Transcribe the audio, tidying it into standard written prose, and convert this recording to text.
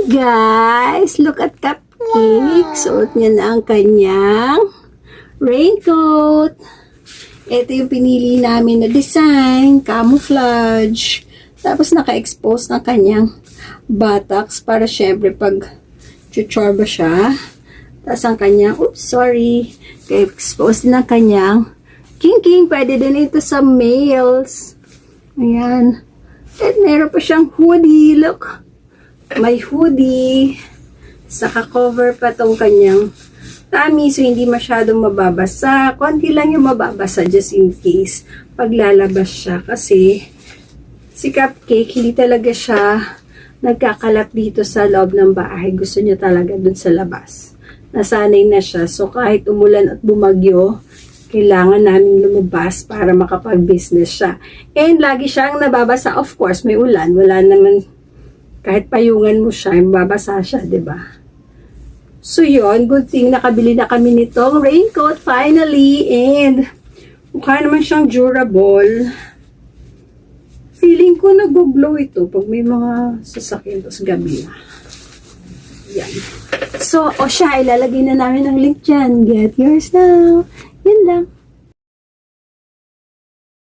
Guys, look at Cupcake. Suot niya na ang kanyang raincoat. Ito yung pinili namin na design, camouflage. Tapos naka-expose ng kanyang buttocks para syempre pag chuchorba siya. Tapos ang kanyang, expose din ng kanyang king. Pwede din ito sa males. Ayan. At meron pa siyang hoodie. Look. May hoodie. Saka cover pa tong kanyang tummy. So, hindi masyadong mababasa. Konti lang yung mababasa just in case paglalabas siya. Kasi si Cupcake, hindi talaga siya nagkakalat dito sa loob ng bahay. Gusto niya talaga dun sa labas. Nasanay na siya. So, kahit umulan at bumagyo, kailangan namin lumabas para makapag-business siya. And lagi siyang nababasa. Of course, may ulan. Wala naman, kahit payungan mo siya, mababasa siya, diba? So, yun. Good thing nakabili na kami nitong raincoat finally. And mukha naman siyang durable. Feeling ko nag-glow ito pag may mga sasakyan tapos gabi na. Yan. So, siya, ilalagay na namin ng link dyan. Get yours now. Yun lang.